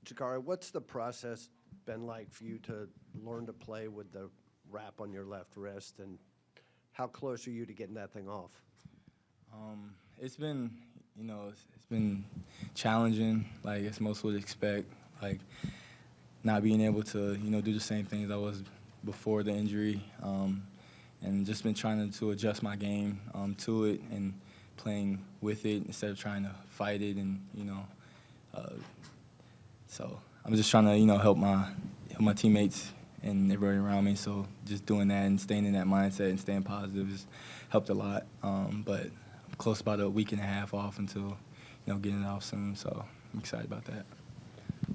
Jacari, what's the process been like for you to learn to play with the wrap on your left wrist, and how close are you to getting that thing off? It's been, it's been challenging, like as most would expect, like not being able to, do the same things I was before the injury, and just been trying to adjust my game to it and playing with it instead of trying to fight it, and so I'm just trying to help my teammates and everybody around me. So just doing that and staying in that mindset and staying positive has helped a lot. But I'm close about a week and a half off until getting it off soon. So I'm excited about that.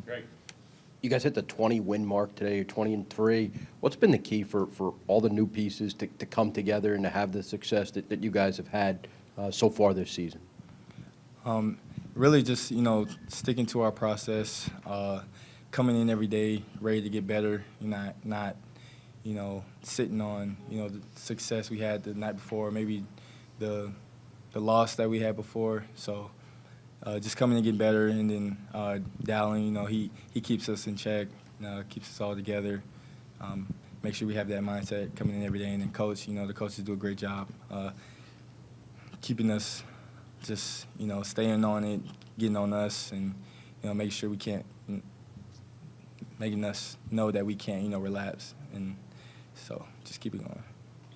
Great. You guys hit the 20-win mark today. You're 20-3. What's been the key for all the new pieces to come together and to have the success that you guys have had so far this season? Really just, sticking to our process, coming in every day ready to get better, not sitting on, the success we had the night before, maybe the loss that we had before. So just coming and getting better, and then Dallin, he keeps us in check, keeps us all together, make sure we have that mindset coming in every day. And then Coach, the coaches do a great job keeping us just, staying on it, getting on us, and, making sure we can't, making us know that we can't, relapse. And so just keep it going.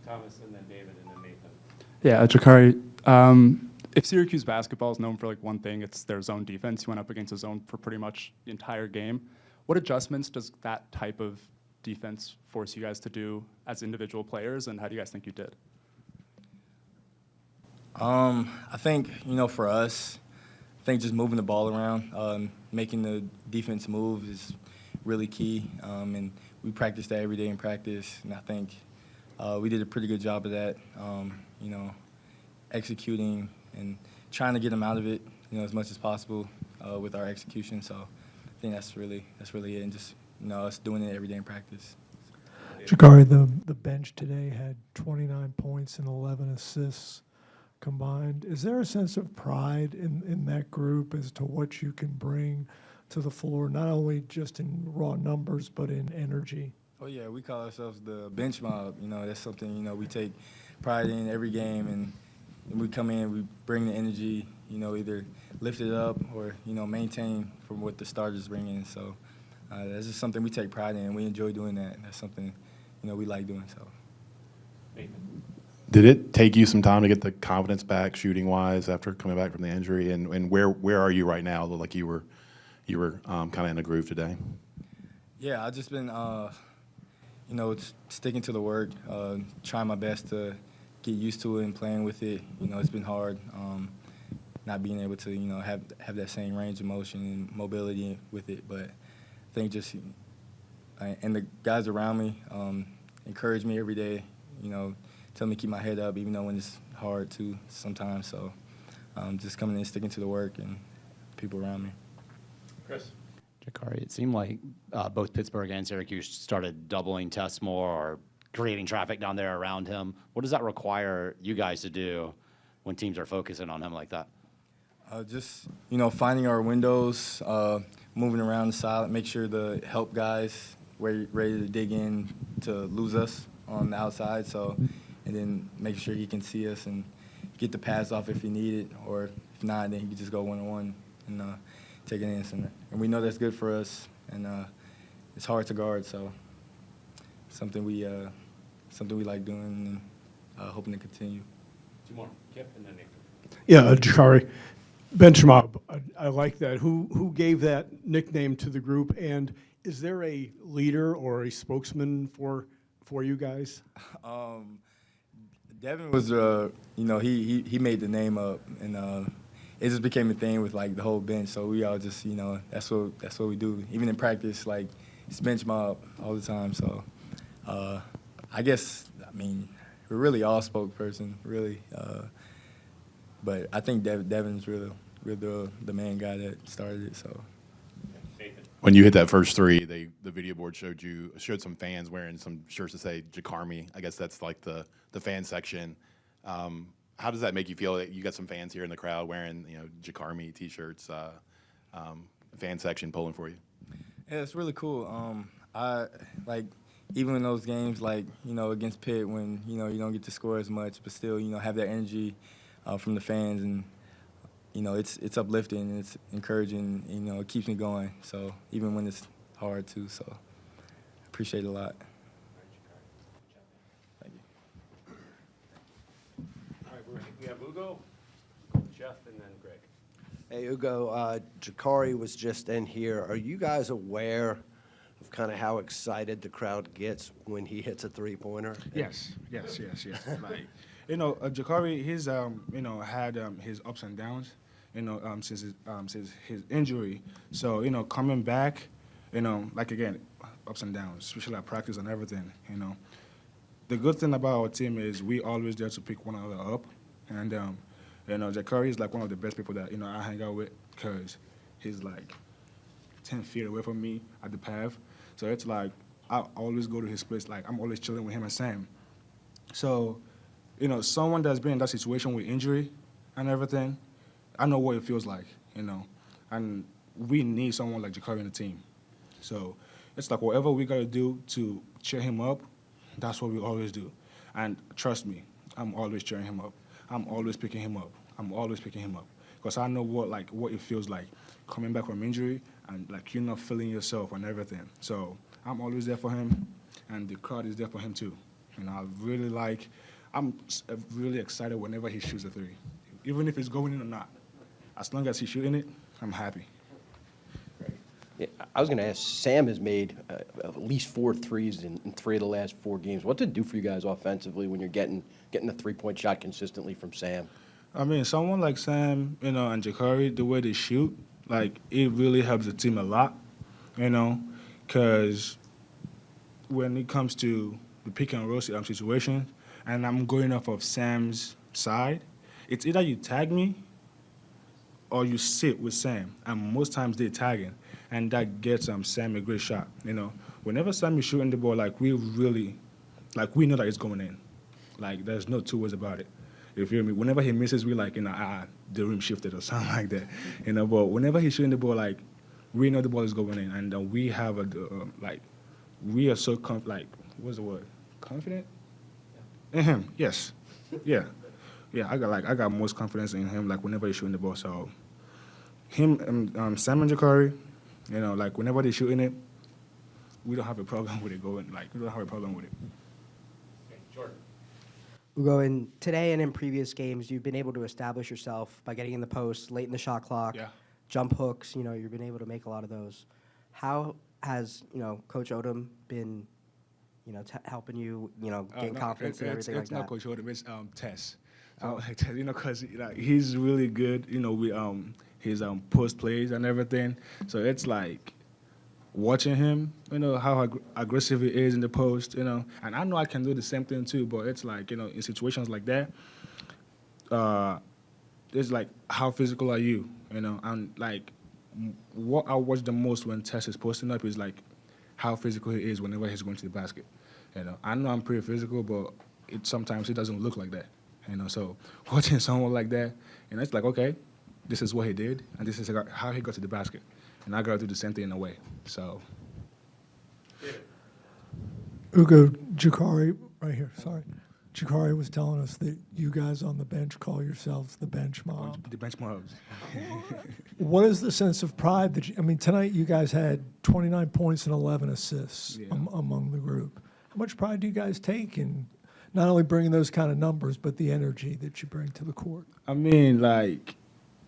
Thomas, and then David, and then Nathan. Yeah, Jacari, if Syracuse basketball is known for like one thing, it's their zone defense. You went up against a zone for pretty much the entire game. What adjustments does that type of defense force you guys to do as individual players, and how do you guys think you did? I think, for us, I think just moving the ball around, making the defense move is really key. And we practice that every day in practice, and I think we did a pretty good job of that, executing and trying to get them out of it, as much as possible with our execution. So I think that's really it, and just, us doing it every day in practice. Jacari, the bench today had 29 points and 11 assists combined. Is there a sense of pride in that group as to what you can bring to the floor, not only just in raw numbers, but in energy? Oh, yeah, we call ourselves the benchmob. That's something, we take pride in every game, and when we come in, we bring the energy, either lift it up or, maintain from what the starters bring in. So that's just something we take pride in, and we enjoy doing that. That's something, we like doing. So. Nathan. Did it take you some time to get the confidence back, shooting-wise, after coming back from the injury? And where are you right now? Like you were kind of in a groove today. Yeah, I've just been, sticking to the work, trying my best to get used to it and playing with it. It's been hard, not being able to, have that same range of motion and mobility with it. But I think just, and the guys around me encourage me every day, tell me to keep my head up, even though when it's hard too sometimes. So just coming in, sticking to the work, and people around me. Chris. Jacari, it seemed like both Pittsburgh and Syracuse started doubling tests more or creating traffic down there around him. What does that require you guys to do when teams are focusing on him like that? Just, finding our windows, moving around the side, make sure the help guys ready to dig in to lose us on the outside. So, and then make sure he can see us and get the pass off if he need it, or if not, then he can just go one-on-one and take it in center. And we know that's good for us, and it's hard to guard, so something we like doing, and hoping to continue. Two more. Kip, and then Nathan. Yeah, Jacari, benchmob. I like that. Who gave that nickname to the group, and is there a leader or a spokesman for you guys? Devin was, he made the name up, and it just became a thing with like the whole bench. So we all just, that's what we do. Even in practice, like it's bench mob all the time. So I guess, we're really all spokesperson, really. But I think Devin's really the main guy that started it. So. When you hit that first three, the video board showed some fans wearing some shirts that say Jacari. I guess that's like the fan section. How does that make you feel? You got some fans here in the crowd wearing Jacari T-shirts, fan section pulling for you. Yeah, it's really cool. I like even in those games, like against Pitt, when you don't get to score as much, but still have that energy from the fans, and it's uplifting, and it's encouraging. It keeps me going. So even when it's hard too, so I appreciate it a lot. Thank you. All right, we have Ugo, Jeff, and then Greg. Hey, Ugo, Jacari was just in here. Are you guys aware of kind of how excited the crowd gets when he hits a three-pointer? Yes. Like, Jacari, he's had his ups and downs, since his injury. So coming back, like again, ups and downs, especially at practice and everything. The good thing about our team is we always there to pick one another up, and Jacari is like one of the best people that I hang out with because he's like 10 feet away from me at the path. So it's like I always go to his place. Like I'm always chilling with him and Sam. So, someone that's been in that situation with injury and everything, I know what it feels like, and we need someone like Jacari in the team. So it's like whatever we got to do to cheer him up, that's what we always do. And trust me, I'm always cheering him up. I'm always picking him up. Because I know what it feels like coming back from injury and like you're not feeling yourself and everything. So I'm always there for him, and the crowd is there for him too. I'm really excited whenever he shoots a three, even if it's going in or not. As long as he's shooting it, I'm happy. Yeah, I was going to ask, Sam has made at least 4 threes in 3 of the last 4 games. What's it do for you guys offensively when you're getting a three-point shot consistently from Sam? I mean, someone like Sam, and Jacari, the way they shoot, like, it really helps the team a lot, because when it comes to the pick and roll situation, and I'm going off of Sam's side, it's either you tag me or you sit with Sam, and most times they're tagging, and that gets Sam a great shot. Whenever Sam is shooting the ball, like we know that it's going in, like there's no two ways about it. You feel me? Whenever he misses, we like the rim shifted or something like that. But whenever he's shooting the ball, like we know the ball is going in, and we have we are so what's the word? Confident in him? Yes, yeah. I got most confidence in him. Like whenever he's shooting the ball, so him and Sam and Jacari, like whenever they're shooting it, we don't have a problem with it going. Like we don't have a problem with it. Okay, Jordan. Ugo, in today and in previous games, you've been able to establish yourself by getting in the post late in the shot clock, Yeah. jump hooks. You've been able to make a lot of those. How has Coach Odom been, helping you, gain confidence and everything like it's that? not Coach Odom, it's Tess. Because he's really good. With his post plays and everything. So it's like watching him, how aggressive he is in the post, and I know I can do the same thing too, but it's like, in situations like that, it's like, how physical are you, and like, what I watch the most when Tess is posting up is like, how physical he is whenever he's going to the basket, I know I'm pretty physical, but sometimes it doesn't look like that, so watching someone like that, it's like, okay, this is what he did, and this is how he got to the basket. And I got to do the same thing in a way. So, Ugo, Jacari, right here, sorry. Jacari was telling us that you guys on the bench call yourselves the bench mob. the benchmobs. What is the sense of pride that tonight you guys had 29 points and 11 assists Yeah. among the group. How much pride do you guys take in not only bringing those kind of numbers, but the energy that you bring to the court? I mean, like,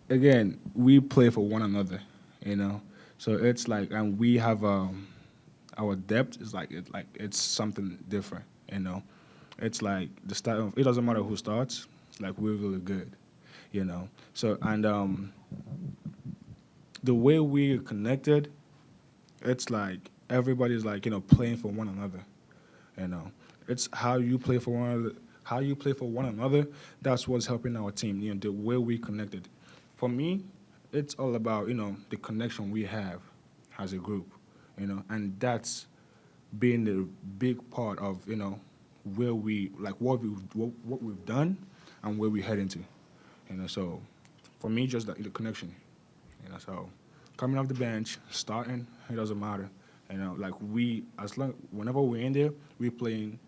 again, we play for one another, So it's like, and we have our depth is like it's something different, It's like the start of, it doesn't matter who starts. It's like we're really good, So and the way we're connected, it's like everybody's like playing for one another, It's how you play for one another. How you play for one another. That's what's helping our team. The way we connected. For me, it's all about the connection we have as a group, and that's been the big part of where we like what we've done and where we're heading to, So for me, just the connection, So coming off the bench, starting, it doesn't matter. You know, like whenever we're in there, we're playing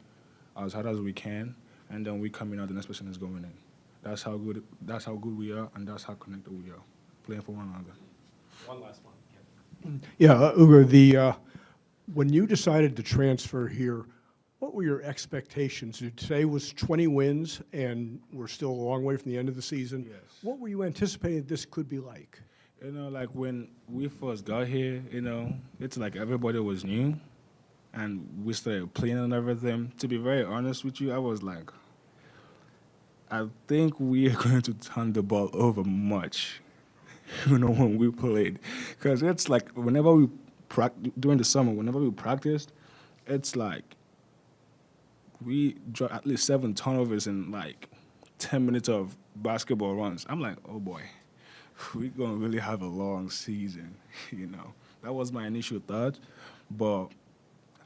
as hard as we can, and then we coming out, the next person is going in. That's how good we are, and that's how connected we are, playing for one another. One last one. Yeah, Ugo, when you decided to transfer here, what were your expectations? Today was 20 wins, and we're still a long way from the end of the season. Yes. What were you anticipating this could be like? You know, like when we first got here, you know, it's like everybody was new, and we started playing and everything. To be very honest with you, I was like, I think we are going to turn the ball over much, you know, when we played. Because it's like whenever we during the summer, whenever we practiced, it's like we draw at least 7 turnovers in like 10 minutes of basketball runs. I'm like, oh boy, we're going to really have a long season, you know. That was my initial thought. But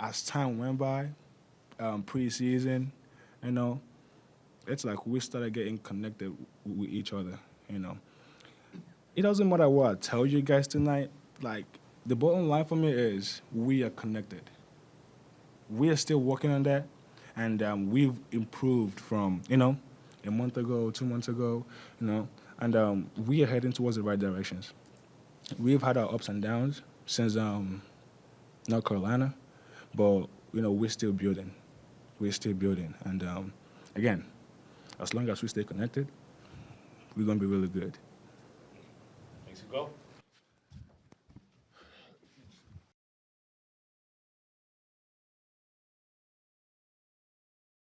as time went by, preseason, you know, it's like we started getting connected with each other, you know. It doesn't matter what I tell you guys tonight. Like, the bottom line for me is we are connected. We are still working on that, and we've improved from, you know, a month ago, 2 months ago, you know, and we are heading towards the right directions. We've had our ups and downs since North Carolina, but, you know, we're still building. We're still building. And, again, as long as we stay connected, we're going to be really good. Thanks, Hugo.